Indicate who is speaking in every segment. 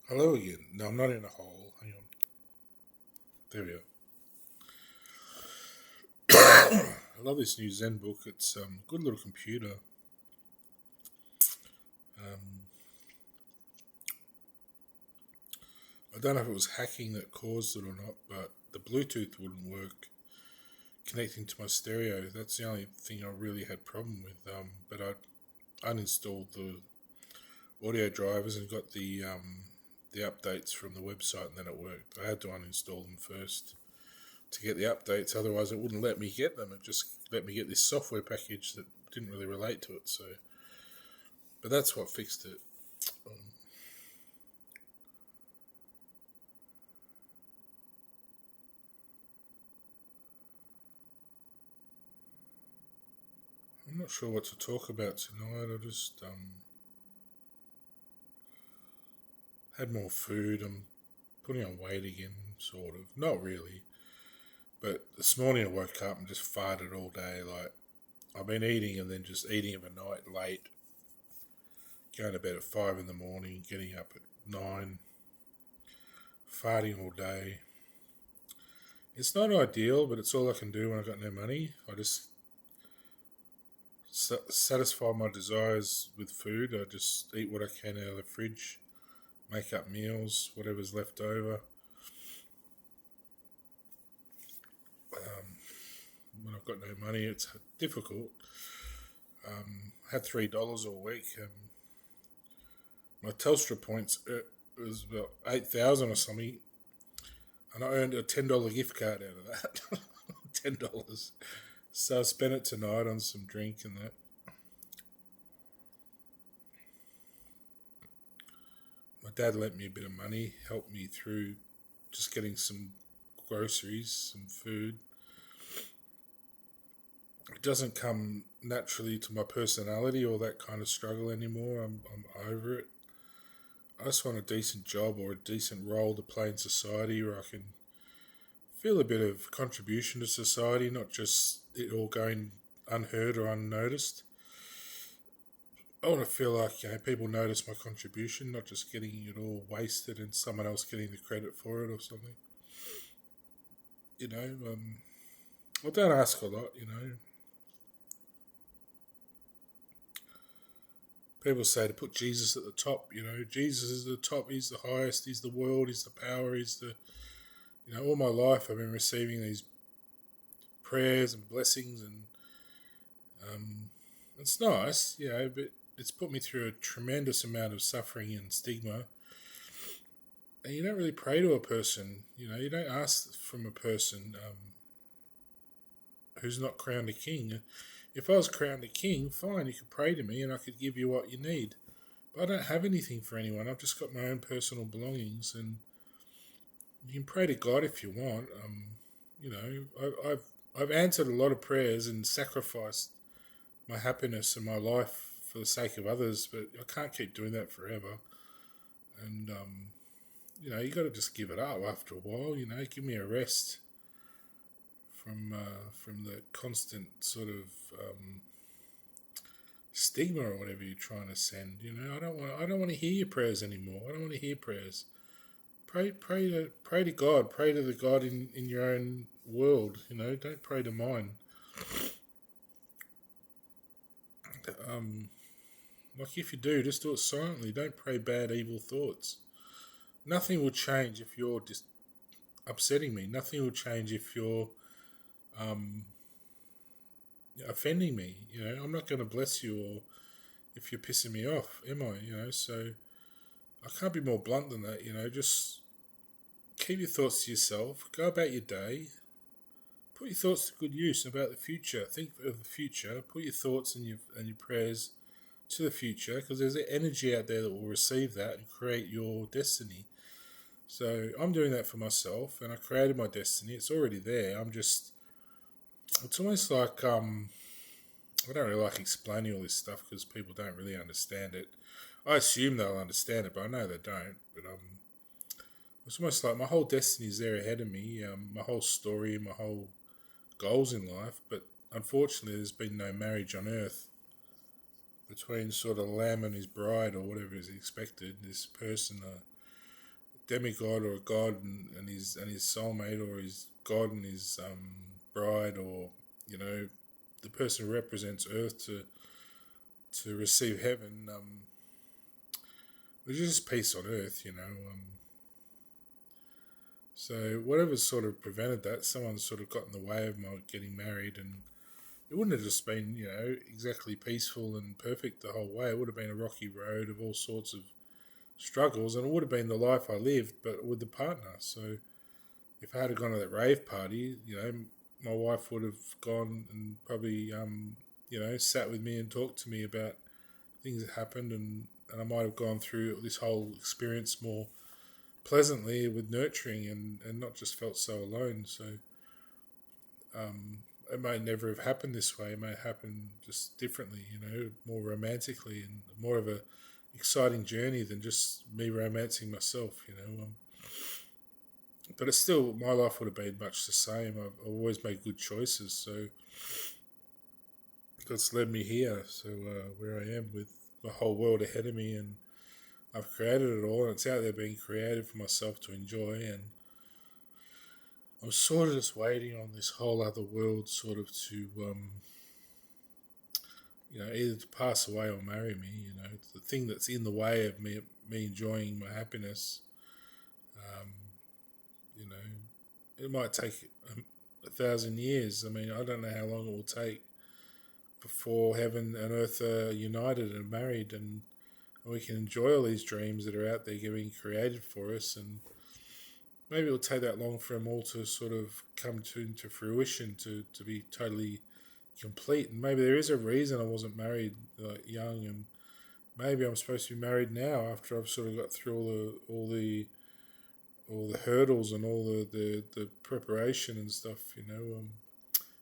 Speaker 1: Hello again. No, I'm not in a hole. Hang on. There we are. I love this new Zen book. It's a good little computer. Um, I don't know if it was hacking that caused it or not, but the Bluetooth wouldn't work connecting to my stereo. That's the only thing I really had problem with. But I uninstalled the audio drivers and got the updates from the website, and then it worked. I had to uninstall them first to get the updates. Otherwise, it wouldn't let me get them. It just let me get this software package that didn't really relate to it. So, but that's what fixed it. Um, I'm not sure what to talk about tonight. I just had more food. I'm putting on weight again, sort of. Not really. But this morning I woke up and just farted all day. Like, I've been eating and then just eating overnight late, going to bed at 5 in the morning, getting up at 9, farting all day. It's not ideal, but it's all I can do when I've got no money. I just satisfy my desires with food. I just eat what I can out of the fridge, make up meals, whatever's left over. When I've got no money, it's difficult. I had $3 all week. My Telstra points was about 8,000 or something, and I earned a $10 gift card out of that. $10. So I spent it tonight on some drink and that. My dad lent me a bit of money, helped me through just getting some groceries, some food. It doesn't come naturally to my personality or that kind of struggle anymore. I'm over it. I just want a decent job or a decent role to play in society where I can feel a bit of contribution to society, not just it all going unheard or unnoticed. I want to feel like people notice my contribution, not just getting it all wasted and someone else getting the credit for it or something. You know, I don't ask a lot. People say to put Jesus at the top. Jesus is the top. He's the highest. He's the world. He's the power. He's the all my life I've been receiving these prayers and blessings, and um, it's nice, but it's put me through a tremendous amount of suffering and stigma. And you don't really pray to a person. You don't ask from a person who's not crowned a king. If I was crowned a king, fine, you could pray to me and I could give you what you need. But I don't have anything for anyone. I've just got my own personal belongings, and you can pray to God if you want. I've answered a lot of prayers and sacrificed my happiness and my life for the sake of others, but I can't keep doing that forever. And you got to just give it up after a while. Give me a rest from the constant sort of stigma or whatever you're trying to send. I don't want to hear your prayers anymore. I don't want to hear prayers. Pray to God. Pray to the God in your own world. Don't pray to mine. Um, like if you do, just do it silently. Don't pray bad, evil thoughts. Nothing will change if you're just upsetting me. Nothing will change if you're um, offending me. I'm not going to bless you or if you're pissing me off, am I? So I can't be more blunt than that. Just keep your thoughts to yourself. Go about your day. Put your thoughts to good use about the future. Think of the future. Put your thoughts and your prayers to the future, because there's an energy out there that will receive that and create your destiny. So I'm doing that for myself, and I created my destiny. It's already there. It's almost like I don't really like explaining all this stuff because people don't really understand it. I assume they'll understand it, but I know they don't. But it's almost like my whole destiny is there ahead of me. My whole story, my whole goals in life. But unfortunately, there's been no marriage on earth between sort of lamb and his bride, or whatever is expected. This person, demigod or a god and his soulmate, or his god and his bride, or the person who represents Earth to receive heaven, which is just peace on Earth. So whatever sort of prevented that, someone sort of got in the way of my getting married, and it wouldn't have just been exactly peaceful and perfect the whole way. It would have been a rocky road of all sorts of struggles, and it would have been the life I lived, but with the partner. So if I had gone to that rave party, my wife would have gone and probably sat with me and talked to me about things that happened, and I might have gone through this whole experience more pleasantly with nurturing, and not just felt so alone. So it may never have happened this way. It may happen just differently, more romantically, and more of a exciting journey than just me romancing myself. But it's still, my life would have been much the same. I've always made good choices, so that's led me here. So where I am with the whole world ahead of me, and I've created it all, and it's out there being created for myself to enjoy, and I'm sort of just waiting on this whole other world sort of to, either to pass away or marry me. It's the thing that's in the way of me enjoying my happiness. Um, you know, it might take 1,000 years. I mean, I don't know how long it will take before heaven and earth are united and married, and we can enjoy all these dreams that are out there being created for us. And maybe it'll take that long for them all to sort of come into fruition, to be totally complete. And maybe there is a reason I wasn't married young, and maybe I'm supposed to be married now after I've sort of got through all the hurdles and all the preparation and stuff.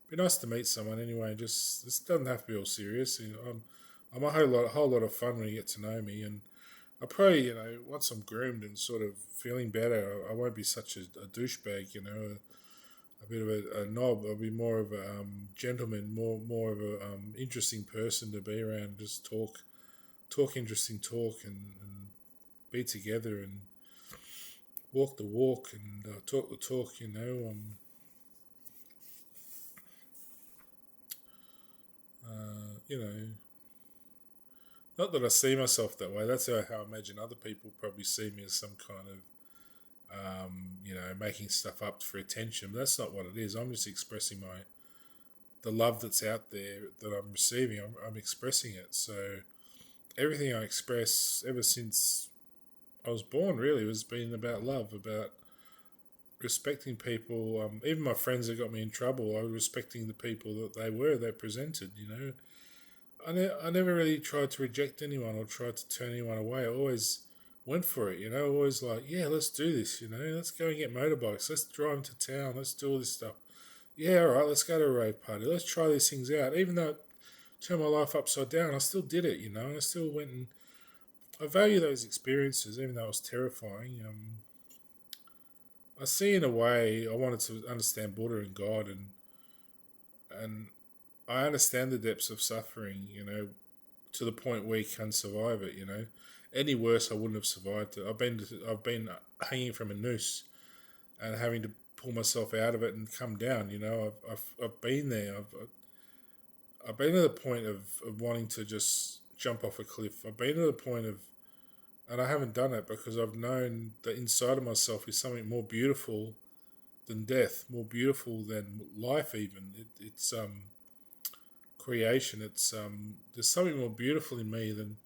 Speaker 1: Be nice to meet someone anyway. Just, this doesn't have to be all serious. I'm a whole lot of fun when you get to know me, and I probably, once I'm groomed and sort of feeling better, I won't be such a douchebag, a bit of a knob. I'll be more of a gentleman, more of a interesting person to be around. Just talk interesting talk, and be together and walk the walk and talk the talk. You know, not that I see myself that way. That's how I imagine other people probably see me, as some kind of making stuff up for attention. But that's not what it is. I'm just expressing the love that's out there that I'm receiving. I'm expressing it. So everything I express ever since I was born really has been about love, about respecting people. Even my friends that got me in trouble, I was respecting the people that they presented. I never really tried to reject anyone or tried to turn anyone away. I always went for it, always like, yeah, let's do this, let's go and get motorbikes, let's drive to town, let's do all this stuff. Yeah, all right, let's go to a rave party, let's try these things out. Even though it turned my life upside down, I still did it, and I still went, and I value those experiences, even though it was terrifying. I see, in a way, I wanted to understand Buddha and God, and I understand the depths of suffering, to the point where you can survive it. Any worse, I wouldn't have survived it. I've been hanging from a noose and having to pull myself out of it and come down. I've been there. I've been to the point of wanting to just jump off a cliff. I've been to the point of, and I haven't done it because I've known that inside of myself is something more beautiful than death, more beautiful than life. Even it's creation. It's there's something more beautiful in me than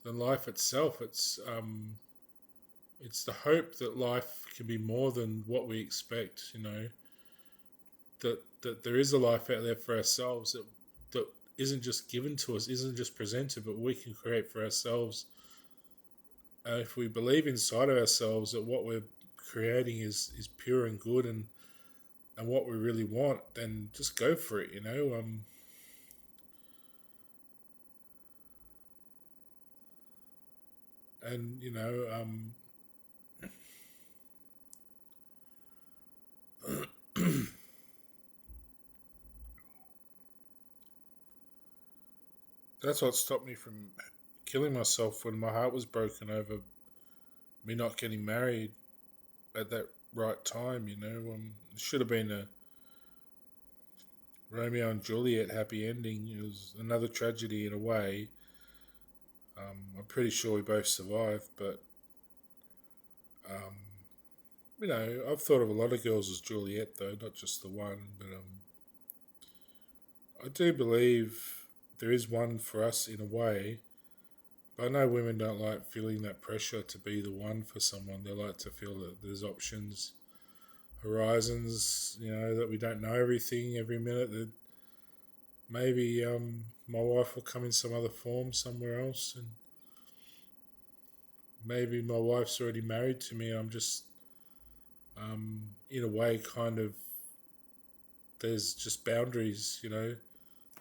Speaker 1: life itself. It's the hope that life can be more than what we expect. That there is a life out there for ourselves that isn't just given to us, isn't just presented, but we can create for ourselves. And if we believe inside of ourselves that what we're creating is pure and good, and what we really want, then just go for it. And that's what stopped me from killing myself when my heart was broken over me not getting married. at that right time. It should have been a Romeo and Juliet happy ending. It was another tragedy in a way. I'm pretty sure we both survived, but um, I've thought of a lot of girls as Juliet, though, not just the one. But I do believe there is one for us in a way. But I know women don't like feeling that pressure to be the one for someone. They like to feel that there's options, horizons, that we don't know everything every minute. That maybe my wife will come in some other form somewhere else, and maybe my wife's already married to me. I'm just, in a way, kind of, there's just boundaries,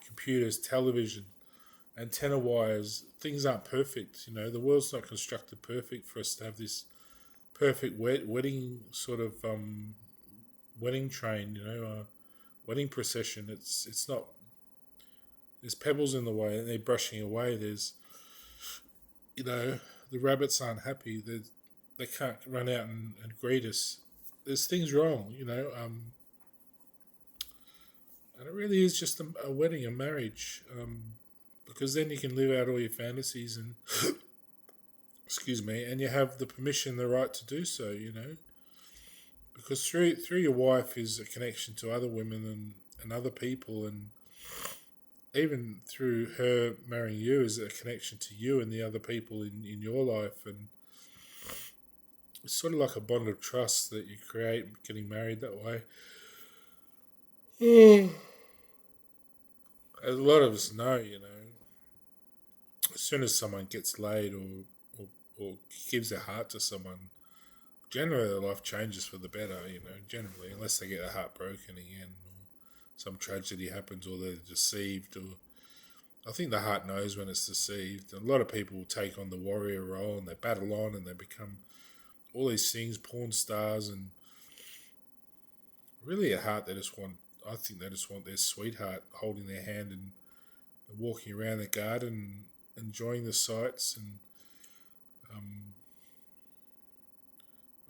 Speaker 1: computers, television, antenna wires, things aren't perfect. The world's not constructed perfect for us to have this perfect wedding sort of wedding train, wedding procession. It's not. There's pebbles in the way, and they're brushing away. There's, you know, the rabbits aren't happy. They can't run out and greet us. There's things wrong, and it really is just a wedding, a marriage, because then you can live out all your fantasies and excuse me, and you have the permission, the right to do so, because through your wife is a connection to other women and other people, and even through her marrying you is a connection to you and the other people in your life, and it's sort of like a bond of trust that you create getting married that way. As a lot of us know, as soon as someone gets laid or gives their heart to someone, generally their life changes for the better, generally, unless they get their heart broken again or some tragedy happens or they're deceived. Or I think the heart knows when it's deceived. A lot of people will take on the warrior role and they battle on and they become all these things, porn stars, and really at heart I think they just want their sweetheart holding their hand and walking around the garden, enjoying the sights. And um,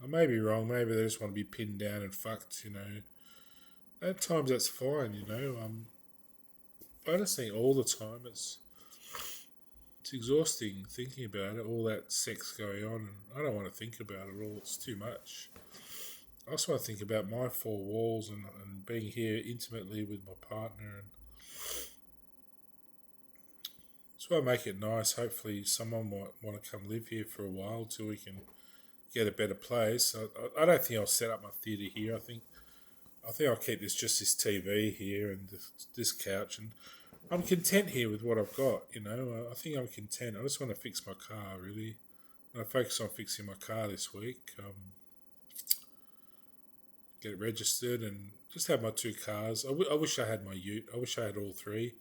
Speaker 1: I may be wrong. Maybe they just want to be pinned down and fucked. At times that's fine. I just think all the time it's exhausting thinking about it. All that sex going on, and I don't want to think about it all. It's too much. I also want to think about my four walls and being here intimately with my partner. And that's why I make it nice. Hopefully, someone might want to come live here for a while till we can get a better place. I don't think I'll set up my theatre here. I think I'll keep this TV here and this couch, and I'm content here with what I've got. I think I'm content. I just want to fix my car really. I focus on fixing my car this week. Get it registered and just have my two cars. I wish I had my ute. I wish I had all three.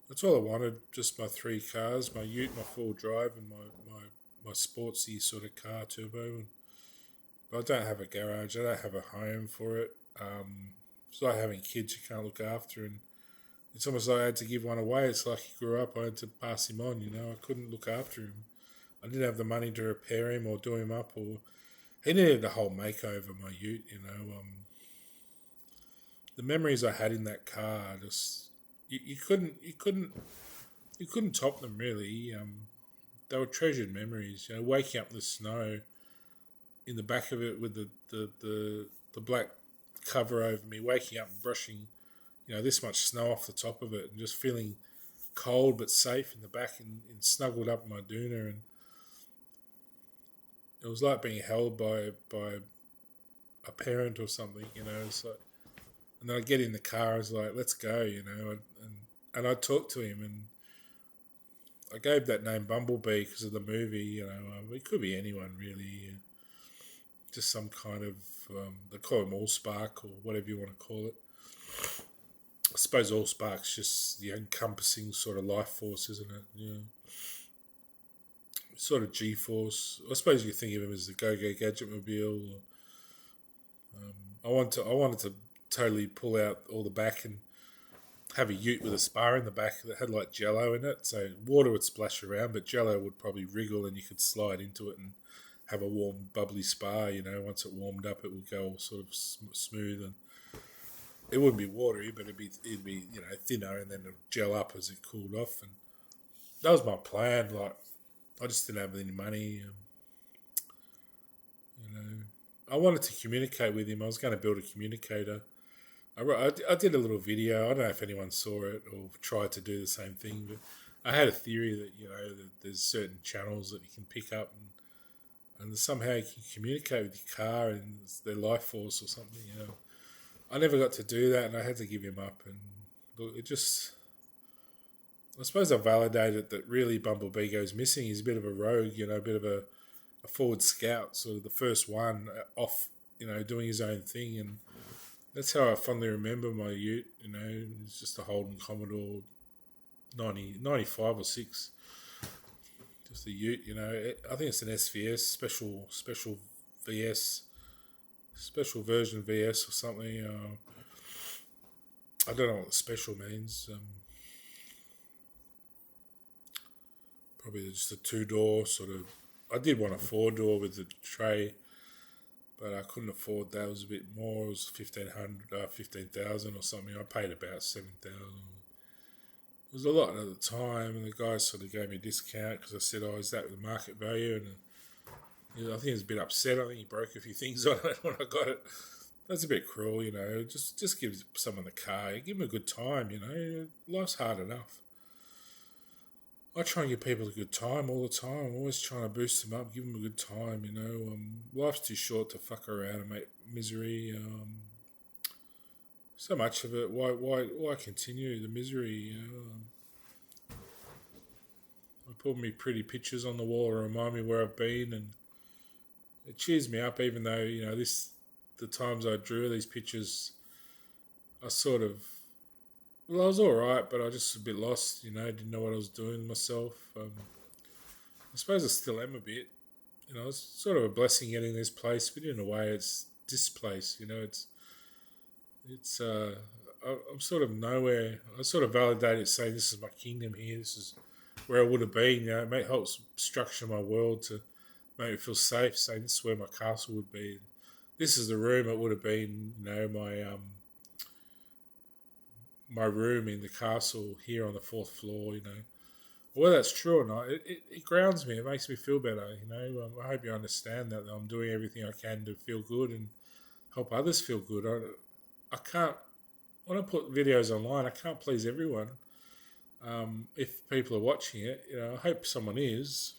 Speaker 1: That's all I wanted. Just my three cars: my ute, my four-wheel drive, and my sportsy sort of car turbo. But I don't have a garage. I don't have a home for it. It's like having kids you can't look after, and it's almost like I had to give one away. It's like he grew up. I had to pass him on. I couldn't look after him. I didn't have the money to repair him or do him up, or he needed a whole makeover. My ute, the memories I had in that car, just you couldn't top them really. They were treasured memories. Waking up in the snow in the back of it with the black cover over me, waking up and brushing, this much snow off the top of it, and just feeling cold but safe in the back and snuggled up in my doona, and it was like being held by a parent or something. It's like, and then I get in the car, I was like, let's go, and I talked to him, and I gave that name Bumblebee because of the movie. It could be anyone really, just some kind of they call him Allspark or whatever you want to call it. I suppose Allspark's just the encompassing sort of life force, isn't it? Sort of G-force. I suppose you think of him as the Go-Go Gadget Mobile. I wanted to totally pull out all the back and have a ute with a spar in the back that had like jello in it, so water would splash around, but jello would probably wriggle and you could slide into it and have a warm, bubbly spa. Once it warmed up, it would go all sort of smooth, and it wouldn't be watery, but it'd be thinner, and then it'd gel up as it cooled off. And that was my plan. Like, I just didn't have any money. I wanted to communicate with him. I was going to build a communicator. I did a little video. I don't know if anyone saw it or tried to do the same thing, but I had a theory that that there's certain channels that you can pick up, and somehow you can communicate with your car and it's their life force or something. I never got to do that, and I had to give him up. And look, I suppose I validated that really Bumblebee goes missing. He's a bit of a rogue, a bit of a forward scout, sort of the first one off, doing his own thing. And that's how I fondly remember my ute. It's just a Holden Commodore 95 or 6. Just a ute, I think it's an SVS, special VS, special version VS or something. I don't know what the special means. Probably just a 2-door sort of. I did want a 4-door with the tray, but I couldn't afford that. It was a bit more. It was 15,000 or something. I paid about 7,000. It was a lot at the time, and the guy sort of gave me a discount because I said, "Is that the market value?" And I think he was a bit upset. I think he broke a few things on it when I got it. That's a bit cruel, Just give someone the car. Give them a good time, Life's hard enough. I try and give people a good time all the time. I'm always trying to boost them up, give them a good time, Life's too short to fuck around and make misery. So much of it. Why continue the misery? I put me pretty pictures on the wall to remind me where I've been, and it cheers me up. Even though the times I drew these pictures, I sort of. Well, I was all right, but I was just a bit lost, didn't know what I was doing myself. I suppose I still am a bit. It's sort of a blessing getting this place, but in a way it's displaced, I'm sort of nowhere. I sort of validate it, saying this is my kingdom here, this is where I would have been, it helps structure my world to make me feel safe, saying this is where my castle would be. This is the room it would have been, my room in the castle here on the 4th floor, Whether that's true or not, it grounds me. It makes me feel better, I hope you understand that I'm doing everything I can to feel good and help others feel good. I can't, when I put videos online, I can't please everyone. If people are watching it, I hope someone is,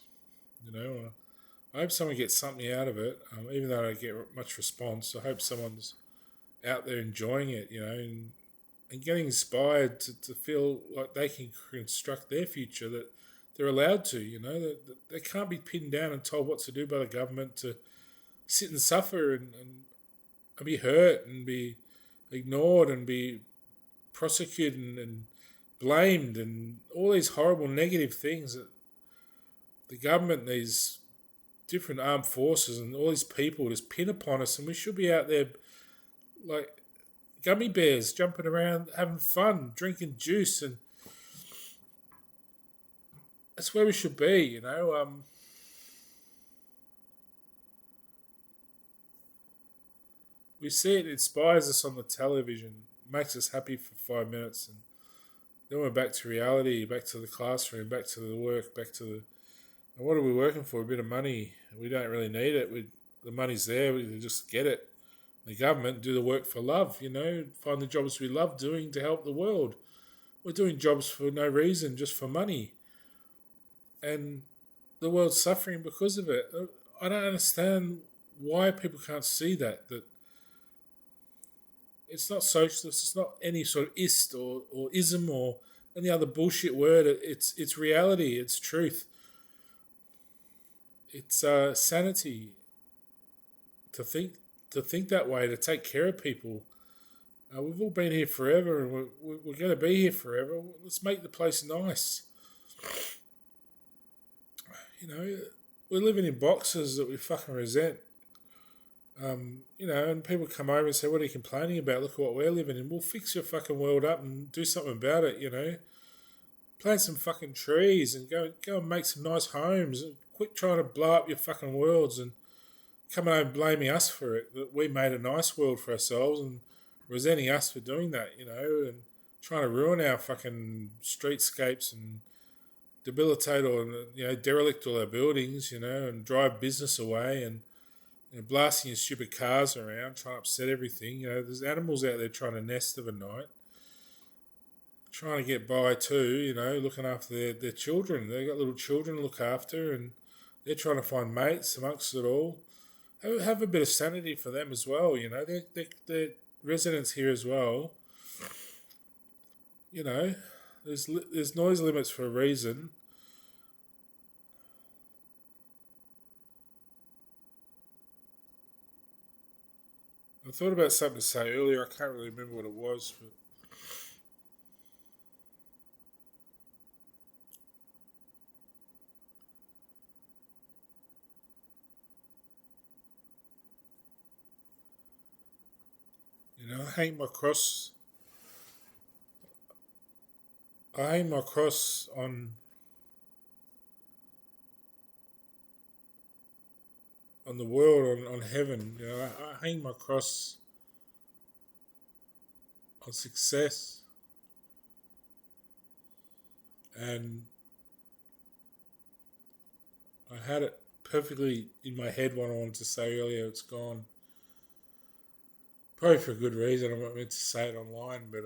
Speaker 1: I hope someone gets something out of it, even though I don't get much response. I hope someone's out there enjoying it, and getting inspired to feel like they can construct their future, that they're allowed to, that they can't be pinned down and told what to do by the government, to sit and suffer and be hurt and be ignored and be prosecuted and blamed and all these horrible negative things that the government, these different armed forces and all these people just pin upon us, and we should be out there like gummy bears, jumping around, having fun, drinking juice, and that's where we should be, We see it inspires us on the television, makes us happy for 5 minutes, and then we're back to reality, back to the classroom, back to the work, back to the... And what are we working for? A bit of money. We don't really need it. The money's there. We can just get it. The government do the work for love, find the jobs we love doing to help the world. We're doing jobs for no reason, just for money. And the world's suffering because of it. I don't understand why people can't see that it's not socialist, it's not any sort of ist or ism or any other bullshit word. It's reality, it's truth. It's sanity to think that way, to take care of people. We've all been here forever, and we're going to be here forever. Let's make the place nice. We're living in boxes that we fucking resent. And people come over and say, "What are you complaining about? Look at what we're living in." We'll fix your fucking world up and do something about it. Plant some fucking trees and go and make some nice homes. And quit trying to blow up your fucking worlds and coming over blaming us for it, that we made a nice world for ourselves and resenting us for doing that, and trying to ruin our fucking streetscapes and debilitate or, derelict all our buildings, and drive business away and blasting your stupid cars around, trying to upset everything. There's animals out there trying to nest of a night, trying to get by too, looking after their children. They've got little children to look after and they're trying to find mates amongst it all. Have a bit of sanity for them as well, they're residents here as well. There's noise limits for a reason. I thought about something to say earlier. I can't really remember what it was, but I hang my cross. I hang my cross on the world, on heaven. I hang my cross on success, and I had it perfectly in my head what I wanted to say earlier. It's gone. Probably for a good reason. I'm not meant to say it online, but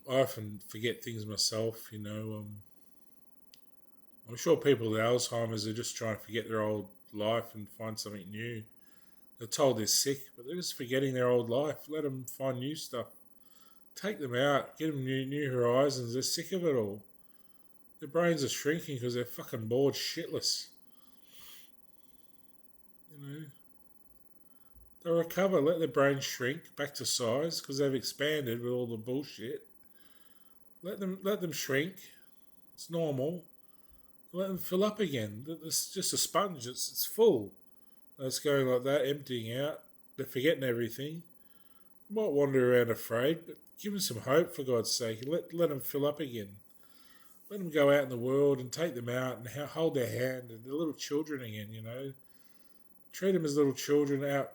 Speaker 1: I often forget things myself. I'm sure people with Alzheimer's are just trying to forget their old life and find something new. They're told they're sick, but they're just forgetting their old life. Let them find new stuff. Take them out. Give them new horizons. They're sick of it all. Their brains are shrinking because they're fucking bored shitless. They'll recover. Let their brains shrink back to size because they've expanded with all the bullshit. Let them shrink. It's normal. Let them fill up again. It's just a sponge. It's full. It's going like that, emptying out. They're forgetting everything. You might wander around afraid, but give them some hope for God's sake. Let them fill up again. Let them go out in the world and take them out and hold their hand and they're little children again. Treat them as little children out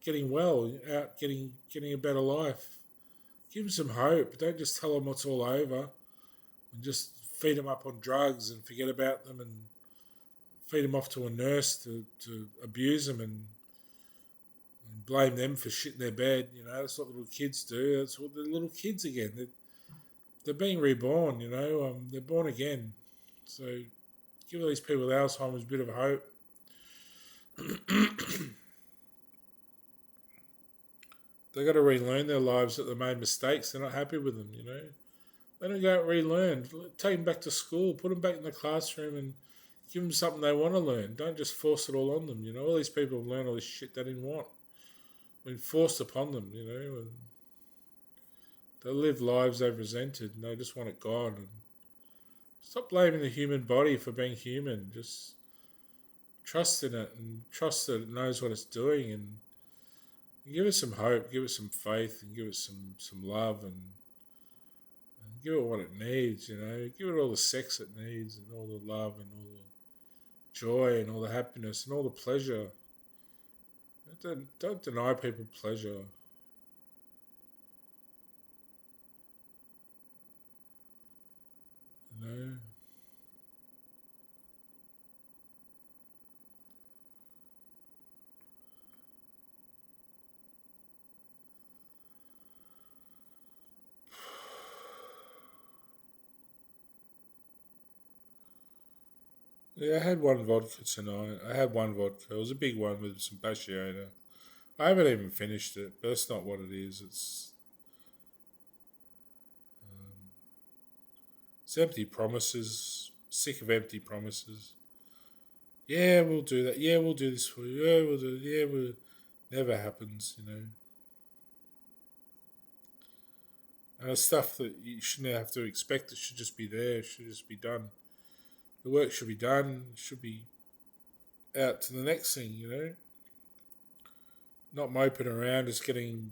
Speaker 1: getting well, out getting a better life. Give them some hope. Don't just tell them what's all over and just feed them up on drugs and forget about them and feed them off to a nurse to abuse them and blame them for shit in their bed. That's what little kids do. That's what they're little kids again. They're being reborn, they're born again. So give all these people with Alzheimer's a bit of hope. They've got to relearn their lives that they made mistakes. They're not happy with them, Let them go out and relearn. Take them back to school. Put them back in the classroom and give them something they want to learn. Don't just force it all on them. All these people have learned all this shit they didn't want. Been forced upon them, and they live lives they've resented and they just want it gone. And stop blaming the human body for being human. Just trust in it and trust that it knows what it's doing and give it some hope, give it some faith and give it some love and give it what it needs, Give it all the sex it needs and all the love and all the joy and all the happiness and all the pleasure. Don't deny people pleasure. You know? Yeah, I had one vodka tonight. I had one vodka. It was a big one with some Basciata. I haven't even finished it, but that's not what it is. It's empty promises. Sick of empty promises. Yeah, we'll do that. Yeah, we'll do this for you. Yeah, we'll do. Yeah, we'll. Never happens. And it's stuff that you shouldn't have to expect. It should just be there. It should just be done. The work should be done. It should be out to the next thing. Not moping around, just getting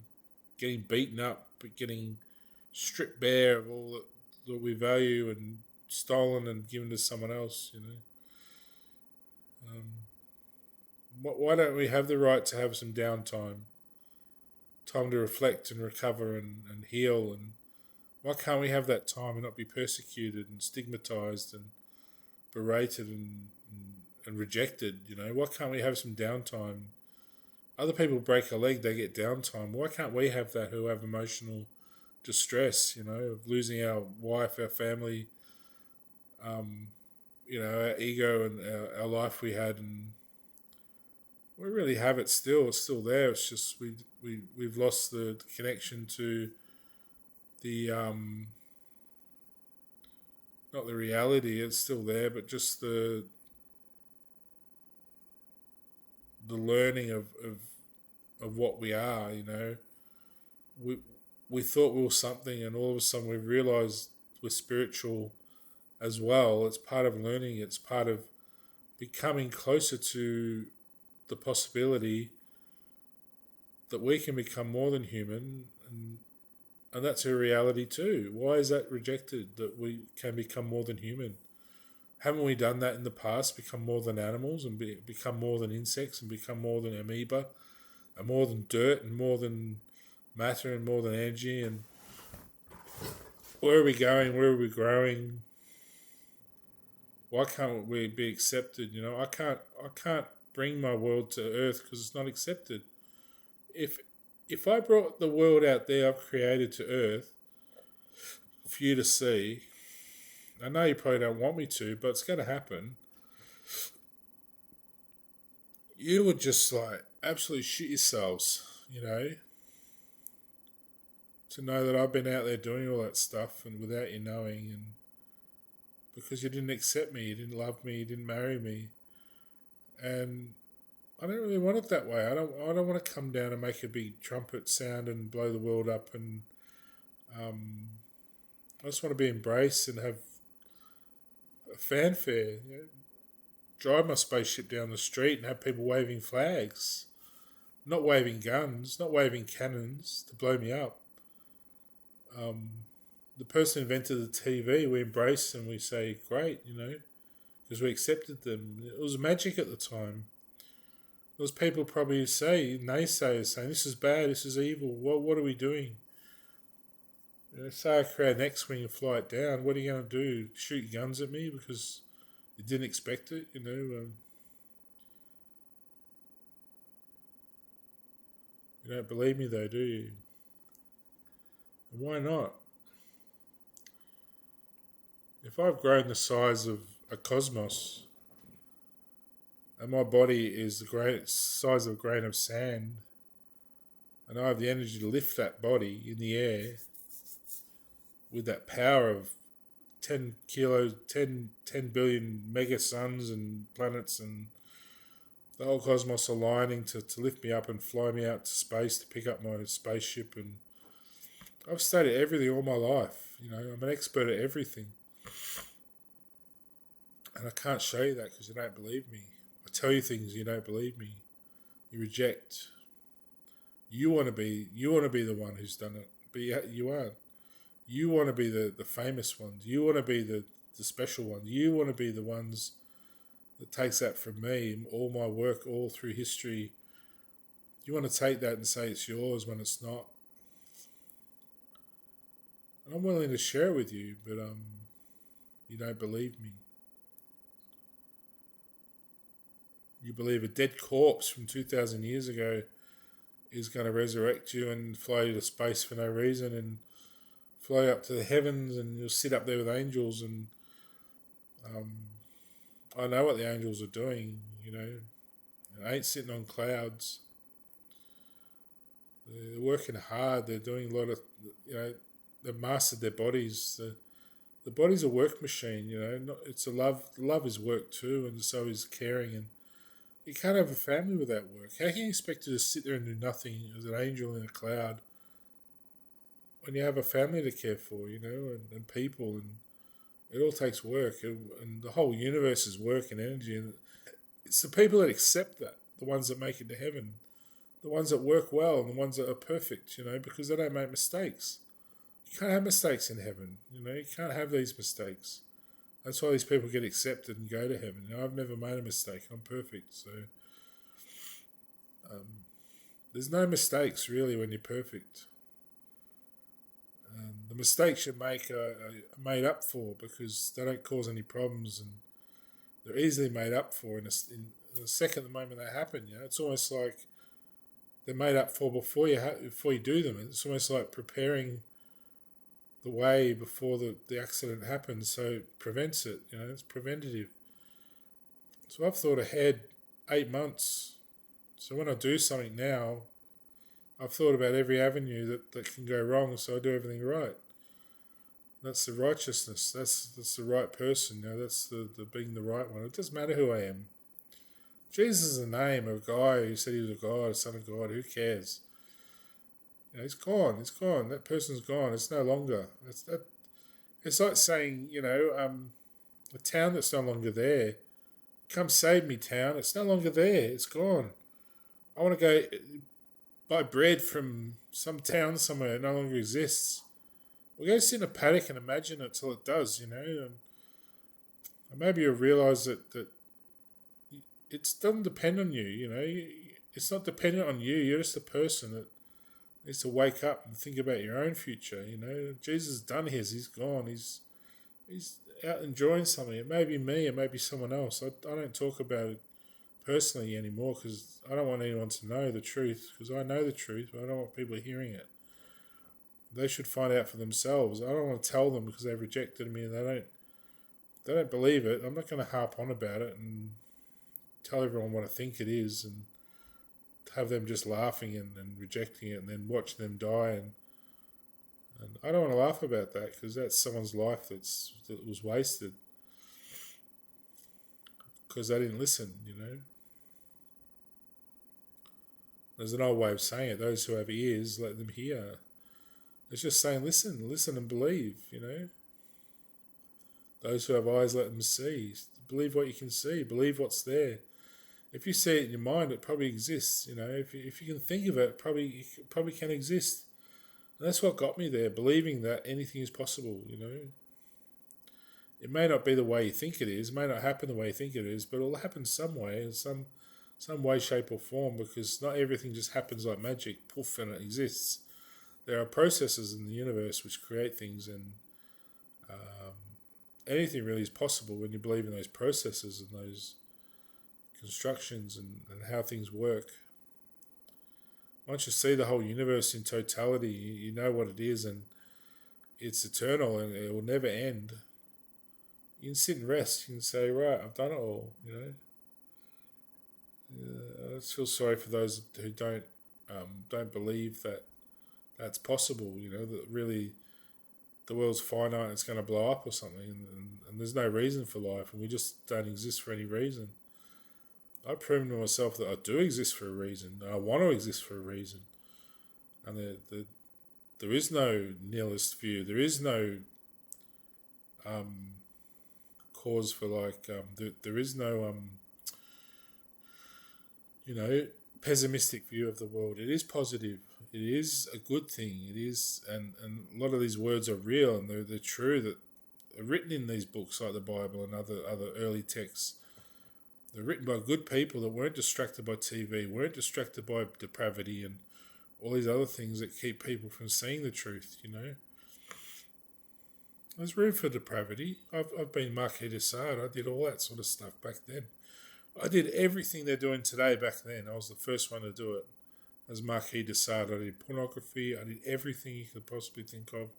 Speaker 1: beaten up, but getting stripped bare of all that we value and stolen and given to someone else. Um, Why don't we have the right to have some downtime, time to reflect and recover and heal? And why can't we have that time and not be persecuted and stigmatized and berated and rejected? Why can't we have some downtime? Other people break a leg, they get downtime. Why can't we have that who have emotional distress, of losing our wife, our family, um, our ego and our life we had, and we really have it still. It's still there. It's just we've lost the connection to the not the reality. It's still there, but just the learning of what we are. We we thought we were something, and all of a sudden we realized we're spiritual as well. It's part of learning. It's part of becoming closer to the possibility that we can become more than human, and that's a reality too. Why is that rejected, that we can become more than human? Haven't we done that in the past, become more than animals and become more than insects and become more than amoeba and more than dirt and more than matter and more than energy? And where are we going? Where are we growing? Why can't we be accepted? I can't bring my world to earth because it's not accepted. If I brought the world out there I've created to earth for you to see, I know you probably don't want me to, but it's going to happen. You would just like absolutely shit yourselves, to know that I've been out there doing all that stuff and without you knowing, and because you didn't accept me, you didn't love me, you didn't marry me, and I don't really want it that way. I don't want to come down and make a big trumpet sound and blow the world up, and um, I just want to be embraced and have a fanfare. Drive my spaceship down the street and have people waving flags, not waving guns, not waving cannons to blow me up. Um, the person who invented the TV, we embrace and we say, great, because we accepted them. It was magic at the time. Those people probably naysayers saying, this is bad, this is evil, what are we doing? Say I create an X-Wing and fly it down, what are you going to do? Shoot guns at me because you didn't expect it, You don't believe me though, do you? And why not? If I've grown the size of a cosmos and my body is the size of a grain of sand, and I have the energy to lift that body in the air with that power of 10 kilos, 10 billion mega suns and planets and the whole cosmos aligning to lift me up and fly me out to space to pick up my spaceship. And I've studied everything all my life. I'm an expert at everything. And I can't show you that because you don't believe me. I tell you things, you don't believe me. You reject. You want to be the one who's done it, but you aren't. You want to be the famous ones. You want to be the special ones. You want to be the ones that takes that from me, all my work, all through history. You want to take that and say it's yours when it's not. And I'm willing to share it with you, but you don't believe me. You believe a dead corpse from 2,000 years ago is going to resurrect you and fly you to space for no reason and fly up to the heavens and you'll sit up there with angels. And I know what the angels are doing, They ain't sitting on clouds. They're working hard. They're doing a lot of, they've mastered their bodies. The body's a work machine, It's a love. Love is work too, and so is caring. And you can't have a family without work. How can you expect to just sit there and do nothing as an angel in a cloud when you have a family to care for, and people, and it all takes work, and the whole universe is work and energy, and it's the people that accept that, the ones that make it to heaven, the ones that work well, and the ones that are perfect, because they don't make mistakes. You can't have mistakes in heaven, you can't have these mistakes. That's why these people get accepted and go to heaven. I've never made a mistake. I'm perfect, so There's no mistakes really when you're perfect. The mistakes you make are made up for because they don't cause any problems, and they're easily made up for in the second, the moment they happen. It's almost like they're made up for before you do them. It's almost like preparing the way before the accident happens, so it prevents it. It's preventative. So I've thought ahead 8 months. So when I do something now, I've thought about every avenue that can go wrong, so I do everything right. That's the righteousness. That's the right person. That's the being the right one. It doesn't matter who I am. Jesus is a name of a guy who said he was a God, a son of God. Who cares? He's gone. He's gone. That person's gone. It's no longer. It's like saying, a town that's no longer there. Come save me, town. It's no longer there. It's gone. I want to go buy bread from some town somewhere that no longer exists. We'll go sit in a paddock and imagine it till it does, and maybe you'll realise that it doesn't depend on you, It's not dependent on you. You're just a person that needs to wake up and think about your own future, Jesus has done his. He's gone. He's out enjoying something. It may be me. It may be someone else. I don't talk about it personally anymore because I don't want anyone to know the truth, because I know the truth, but I don't want people hearing it. They should find out for themselves. I don't want to tell them because they've rejected me and they don't believe it. I'm not going to harp on about it and tell everyone what I think it is and have them just laughing and rejecting it and then watch them die. And I don't want to laugh about that because that's someone's life that was wasted because they didn't listen, There's an old way of saying it. Those who have ears, let them hear. It's just saying, listen and believe, Those who have eyes, let them see. Believe what you can see. Believe what's there. If you see it in your mind, it probably exists, If you can think of it, it probably can exist. And that's what got me there, believing that anything is possible, It may not be the way you think it is. It may not happen the way you think it is, but it'll happen some way, in some way, shape or form, because not everything just happens like magic, poof, and it exists. There are processes in the universe which create things, and anything really is possible when you believe in those processes and those constructions and how things work. Once you see the whole universe in totality, you know what it is, and it's eternal and it will never end. You can sit and rest. You can say, right, I've done it all, I just feel sorry for those who don't believe that that's possible, that really the world's finite and it's going to blow up or something, and there's no reason for life, and we just don't exist for any reason. I've proven to myself that I do exist for a reason. I want to exist for a reason. And there is no nihilist view. There is no cause for there is no pessimistic view of the world. It is positive. It is a good thing. It is, and a lot of these words are real and they're true, that are written in these books like the Bible and other early texts. They're written by good people that weren't distracted by TV, weren't distracted by depravity and all these other things that keep people from seeing the truth, There's room for depravity. I've been Marquis de Sade. I did all that sort of stuff back then. I did everything they're doing today back then. I was the first one to do it as Marquis de Sade. I did pornography. I did everything you could possibly think of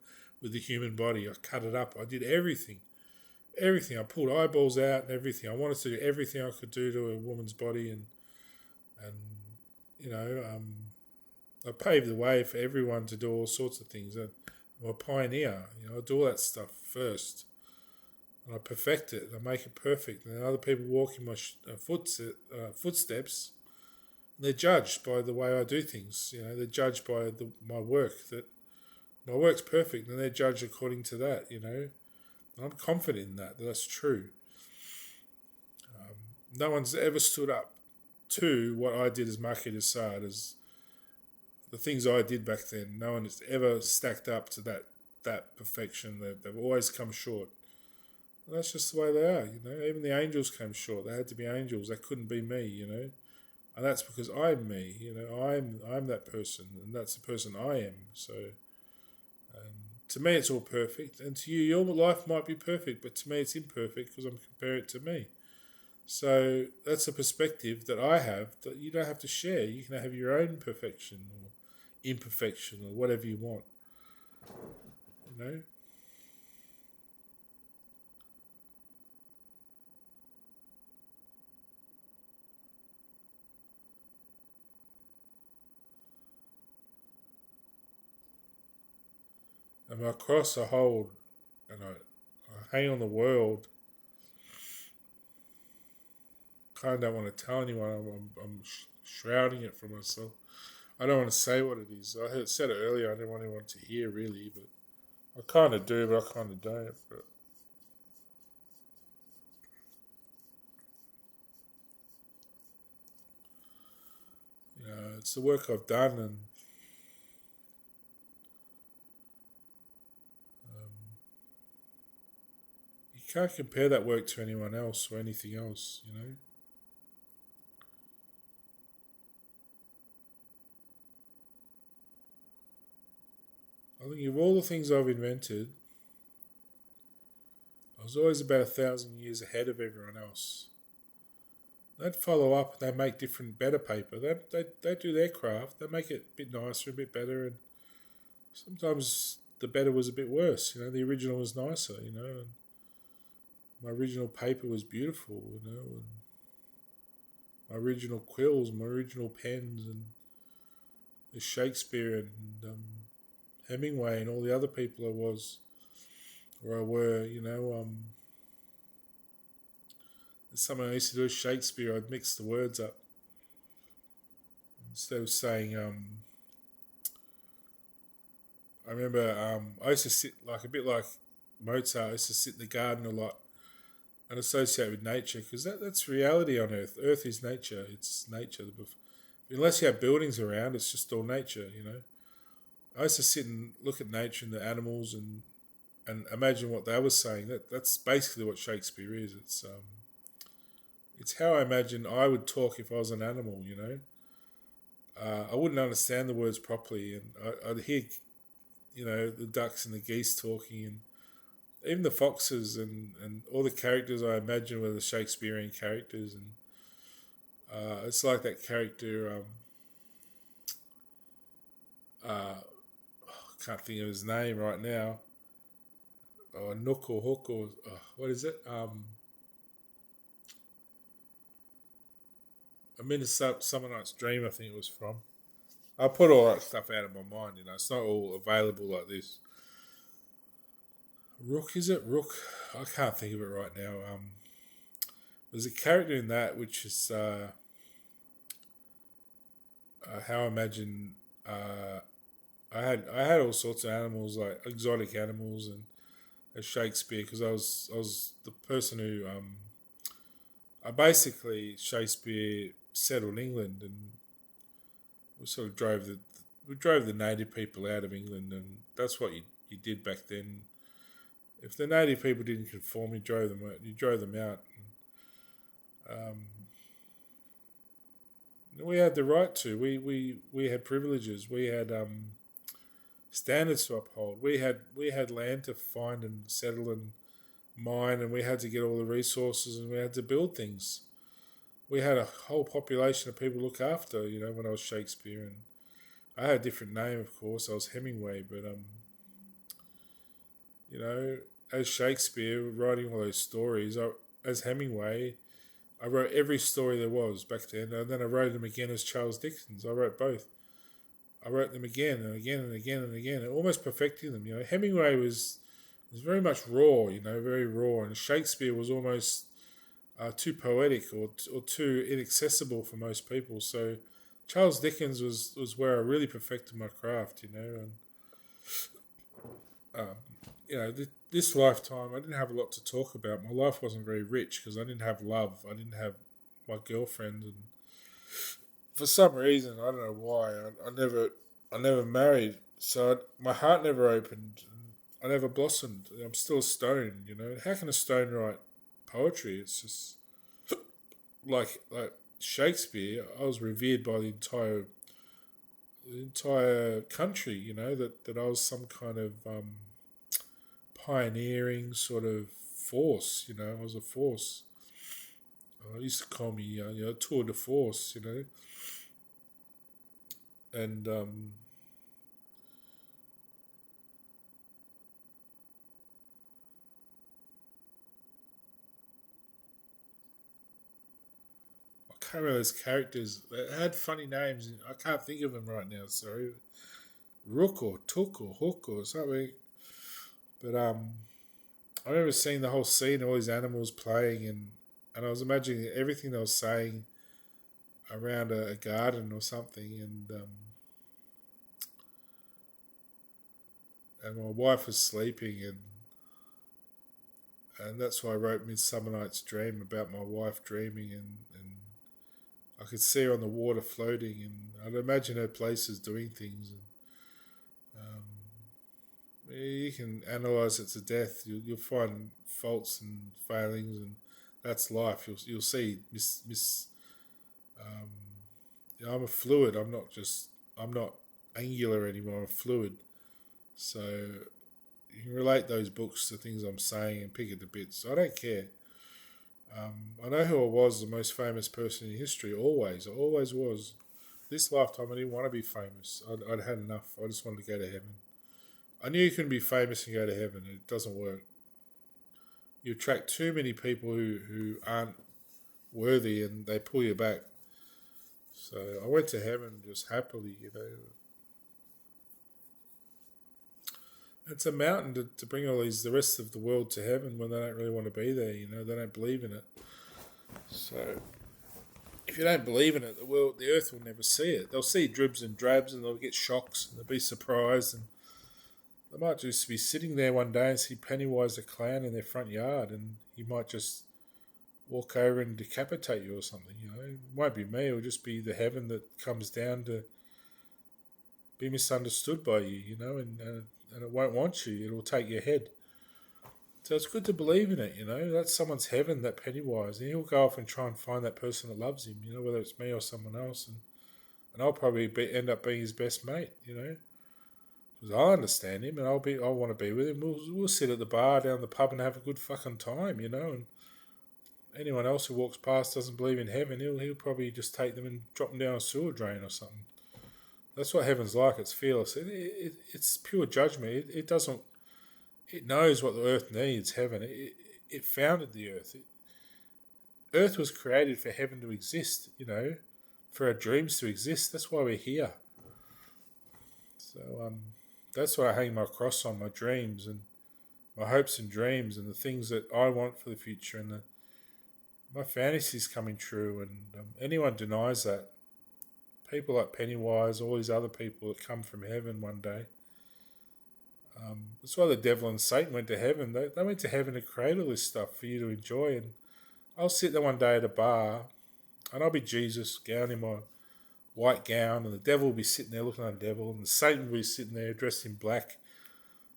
Speaker 1: with the human body. I cut it up. I did everything. Everything. I pulled eyeballs out and everything. I wanted to do everything I could do to a woman's body, and I paved the way for everyone to do all sorts of things. I'm a pioneer. I do all that stuff first, and I perfect it. I make it perfect, and then other people walk in my footsteps. And they're judged by the way I do things. They're judged by my work. That my work's perfect, and they're judged according to that. I'm confident in that that's true. No one's ever stood up to what I did as Marquis de Sade, as the things I did back then. No one has ever stacked up to that perfection. They've always come short. And that's just the way they are, Even the angels came short. They had to be angels. They couldn't be me, and that's because I'm me. I'm that person, and that's the person I am. So, to me, it's all perfect, and to you, your life might be perfect, but to me, it's imperfect because I'm comparing it to me. So that's a perspective that I have that you don't have to share. You can have your own perfection or imperfection or whatever you want. You know, and my cross I hold, and I hang on the world. Kind of don't want to tell anyone. I'm shrouding it from myself. I don't want to say what it is. Said it earlier. I didn't want anyone to hear really, but I kind of do, but I kind of don't. But it's the work I've done, and um, you can't compare that work to anyone else or anything else. I think of all the things I've invented, I was always about 1,000 years ahead of everyone else. They'd follow up. They make different, better paper. They do their craft. They make it a bit nicer, a bit better, and sometimes the better was a bit worse. The original was nicer. And my original paper was beautiful. And my original quills, my original pens, and the Shakespeare and Hemingway and all the other people I was or I were. Something I used to do with Shakespeare. I'd mix the words up instead of saying. I remember I used to sit like a bit like Mozart. I used to sit in the garden a lot and associate with nature because that's reality on Earth. Earth is nature. It's nature. Unless you have buildings around, it's just all nature. I used to sit and look at nature and the animals and imagine what they were saying. That's basically what Shakespeare is. It's how I imagine I would talk if I was an animal. I wouldn't understand the words properly, and I'd hear the ducks and the geese talking, and even the foxes and all the characters I imagine were the Shakespearean characters, and it's like that character. I can't think of his name right now. Nook or Hook or what is it? A Summer Night's Dream. I think it was from. I put all that stuff out of my mind. It's not all available like this. Rook, is it Rook? I can't think of it right now. There's a character in that which is how I imagine. I had all sorts of animals like exotic animals and as Shakespeare because I was the person who I basically Shakespeare settled England and we sort of drove the native people out of England and that's what you did back then. If the native people didn't conform, you drove them out. We had the right to. We had privileges. We had standards to uphold. We had land to find and settle and mine, and we had to get all the resources, and we had to build things. We had a whole population of people to look after. When I was Shakespeare, and I had a different name, of course. I was Hemingway, but as Shakespeare writing all those stories, as Hemingway, I wrote every story there was back then, and then I wrote them again as Charles Dickens. I wrote both. I wrote them again and again and again and again, almost perfecting them. Hemingway was very much raw, very raw, and Shakespeare was almost too poetic or too inaccessible for most people. So Charles Dickens was where I really perfected my craft, and um, this lifetime I didn't have a lot to talk about. My life wasn't very rich because I didn't have love. I didn't have my girlfriend, and for some reason I don't know why I never married. So my heart never opened. I never blossomed. I'm still a stone. How can a stone write poetry? It's just like Shakespeare, I was revered by the entire country. That I was some kind of pioneering sort of force. I was a force. I used to call me, tour de force. And I can't remember those characters. They had funny names. And I can't think of them right now. Sorry, Rook or Took or Hook or something. But I remember seeing the whole scene, all these animals playing, and I was imagining everything they were saying around a garden or something, and my wife was sleeping, and that's why I wrote Midsummer Night's Dream about my wife dreaming, and I could see her on the water floating, and I'd imagine her places doing things. And you can analyze it to death. You'll find faults and failings, and that's life. You'll see miss. Um, I'm a fluid. I'm not angular anymore. I'm a fluid. So you can relate those books to things I'm saying and pick it to bits. I don't care. I know who I was, the most famous person in history. Always, I always was. This lifetime, I didn't want to be famous. I'd had enough. I just wanted to go to heaven. I knew you couldn't be famous and go to heaven. It doesn't work. You attract too many people who aren't worthy, and they pull you back. So I went to heaven just happily. It's a mountain to bring the rest of the world to heaven when they don't really want to be there. They don't believe in it. So if you don't believe in it, the earth will never see it. They'll see dribs and drabs, and they'll get shocks, and they'll be surprised, and they might just be sitting there one day and see Pennywise the clown in their front yard, and he might just walk over and decapitate you or something. It won't be me. It'll just be the heaven that comes down to be misunderstood by you. And it won't want you. It'll take your head. So it's good to believe in it. That's someone's heaven, that Pennywise, and he'll go off and try and find that person that loves him. Whether it's me or someone else, and I'll probably end up being his best mate. Because I understand him, and I want to be with him. We'll sit at the bar down the pub and have a good fucking time. And anyone else who walks past doesn't believe in heaven, he'll probably just take them and drop them down a sewer drain or something. That's what heaven's like. It's fearless. It's pure judgment. It doesn't. It knows what the earth needs. Heaven. It founded the earth. Earth was created for heaven to exist. For our dreams to exist. That's why we're here. So that's why I hang my cross on, my dreams and my hopes and dreams and the things that I want for the future, and my fantasies coming true. And anyone denies that, people like Pennywise, all these other people that come from heaven one day. That's why the devil and Satan went to heaven. They went to heaven to create all this stuff for you to enjoy. And I'll sit there one day at a bar, and I'll be Jesus, gown in my white gown, and the devil will be sitting there looking like a devil, and Satan will be sitting there dressed in black,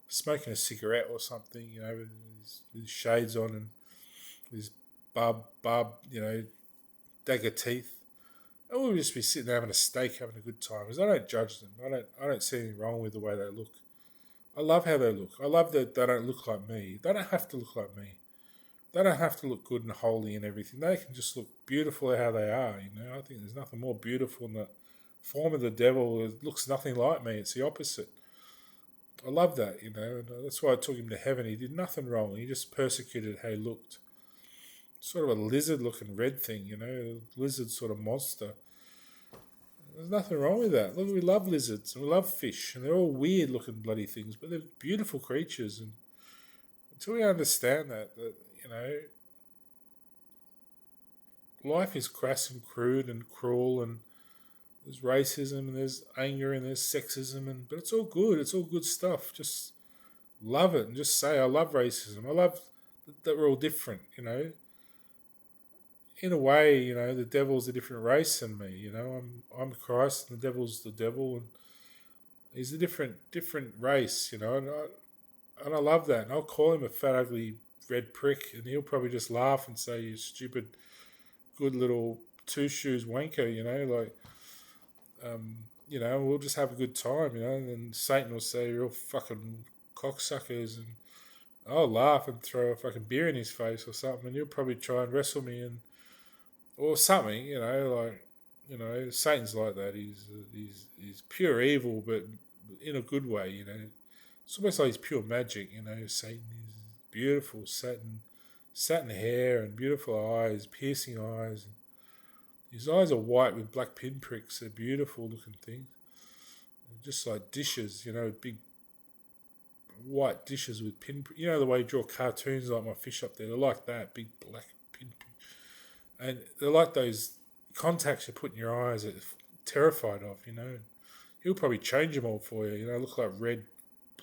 Speaker 1: smoking a cigarette or something, with his shades on and his barb, dagger teeth. And we'll just be sitting there having a steak, having a good time. Because I don't judge them. I don't see anything wrong with the way they look. I love how they look. I love that they don't look like me. They don't have to look like me. They don't have to look good and holy and everything. They can just look beautiful how they are. I think there's nothing more beautiful than the form of the devil. It looks nothing like me. It's the opposite. I love that. And that's why I took him to heaven. He did nothing wrong. He just persecuted how he looked. Sort of a lizard-looking red thing. A lizard sort of monster. There's nothing wrong with that. Look, we love lizards and we love fish, and they're all weird-looking bloody things, but they're beautiful creatures. And until we understand that life is crass and crude and cruel, and there's racism and there's anger and there's sexism, but it's all good. It's all good stuff. Just love it and just say, I love racism. I love that we're all different. In a way, the devil's a different race than me. I'm Christ, and the devil's the devil, and he's a different race. And I love that. And I'll call him a fat, ugly red prick, and he'll probably just laugh and say, "You stupid, good little two shoes wanker, like, we'll just have a good time, and then Satan will say, you're all fucking cocksuckers, and I'll laugh and throw a fucking beer in his face or something, and he'll probably try and wrestle me or something, like, Satan's like that. He's pure evil, but in a good way, It's almost like he's pure magic, Satan is beautiful, satin hair and beautiful eyes, piercing eyes. His eyes are white with black pinpricks. They're beautiful looking things. They're just like dishes, big white dishes with pinpricks. You know the way you draw cartoons like my fish up there? They're like that, big black pinpricks. And they're like those contacts you put in your eyes that you're terrified of, He'll probably change them all for you, look like red,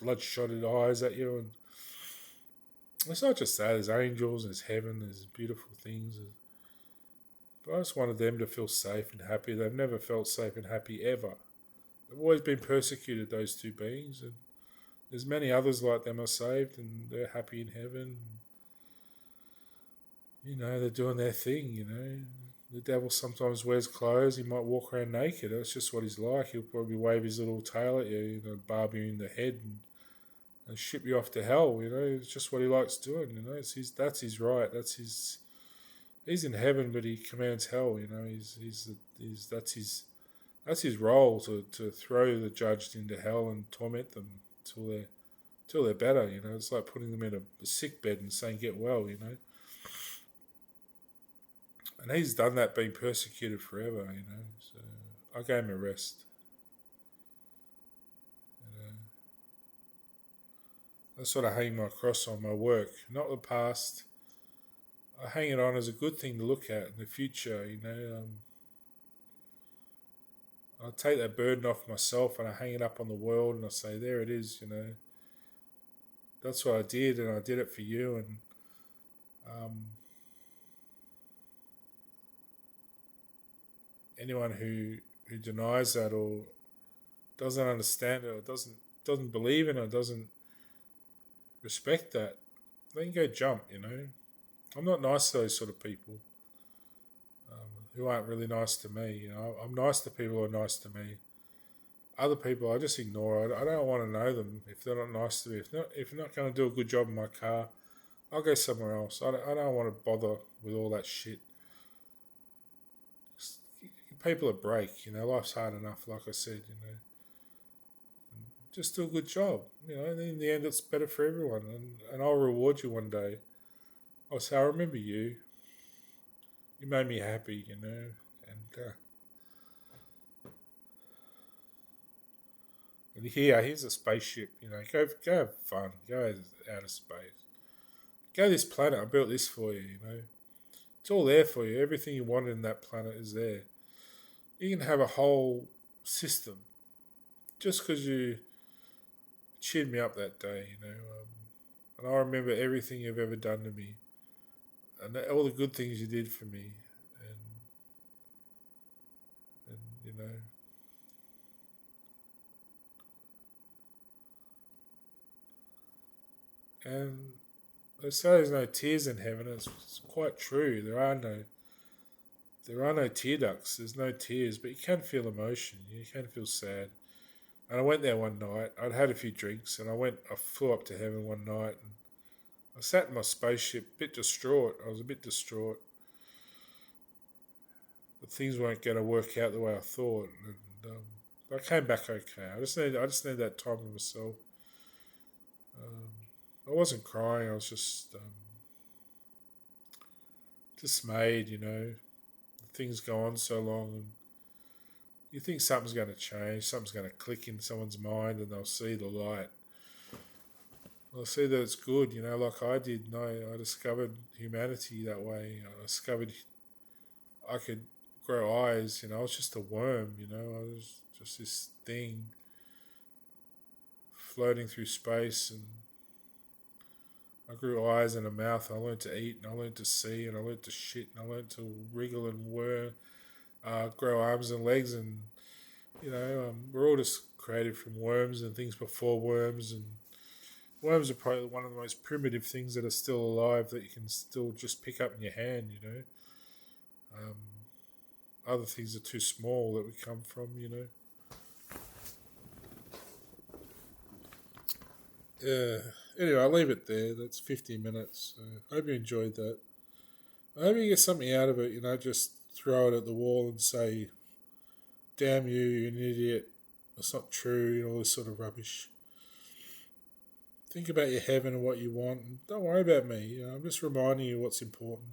Speaker 1: bloodshotted eyes at you. And it's not just that. There's angels, there's heaven, there's beautiful things. But I just wanted them to feel safe and happy. They've never felt safe and happy ever. They've always been persecuted, those two beings. And there's many others like them are saved and they're happy in heaven. They're doing their thing, The devil sometimes wears clothes. He might walk around naked. That's just what he's like. He'll probably wave his little tail at you, barb you in the head and ship you off to hell, It's just what he likes doing, that's his right. He's in heaven, but he commands hell, that's his role to throw the judged into hell and torment them till they're better, It's like putting them in a sick bed and saying, get well, And he's done that, being persecuted forever, So I gave him a rest. That's what I hang my cross on, my work, not the past. I hang it on as a good thing to look at in the future, I take that burden off myself and I hang it up on the world and I say, there it is, That's what I did, and I did it for you. And anyone who denies that or doesn't understand it or doesn't believe in it or doesn't respect that, they can go jump, I'm not nice to those sort of people who aren't really nice to me. I'm nice to people who are nice to me. Other people I just ignore. I don't want to know them if they're not nice to me. If you're not going to do a good job in my car, I'll go somewhere else. I don't want to bother with all that shit. People a break, life's hard enough, like I said, Just do a good job, and in the end it's better for everyone, and I'll reward you one day. I'll say, I remember you. You made me happy, and here's a spaceship, go have fun, go out of space. Go to this planet, I built this for you, It's all there for you. Everything you wanted in that planet is there. You can have a whole system just because you cheered me up that day, and I remember everything you've ever done to me and all the good things you did for me, and and they say there's no tears in heaven. It's quite true. There are no tear ducts. There's no tears, but you can feel emotion. You can feel sad. And I went there one night. I'd had a few drinks, and I flew up to heaven one night, and I sat in my spaceship, a bit distraught. I was a bit distraught. But things weren't going to work out the way I thought, and I came back okay. I just need that time to myself. I wasn't crying. I was just dismayed. Things go on so long, and you think something's going to change, something's going to click in someone's mind, and they'll see the light. They'll see that it's good, like I did. I discovered humanity that way. I discovered I could grow eyes. I was just a worm. I was just this thing floating through space, and I grew eyes and a mouth. And I learned to eat, and I learned to see, and I learned to shit, and I learned to wriggle and whir, grow arms and legs, and we're all just created from worms and things before worms, and worms are probably one of the most primitive things that are still alive that you can still just pick up in your hand. other things are too small that we come from, Yeah. Anyway, I'll leave it there. That's 50 minutes. I hope you enjoyed that. I hope you get something out of it, just throw it at the wall and say, damn you, you're an idiot. It's not true, all this sort of rubbish. Think about your heaven and what you want. And don't worry about me. I'm just reminding you what's important.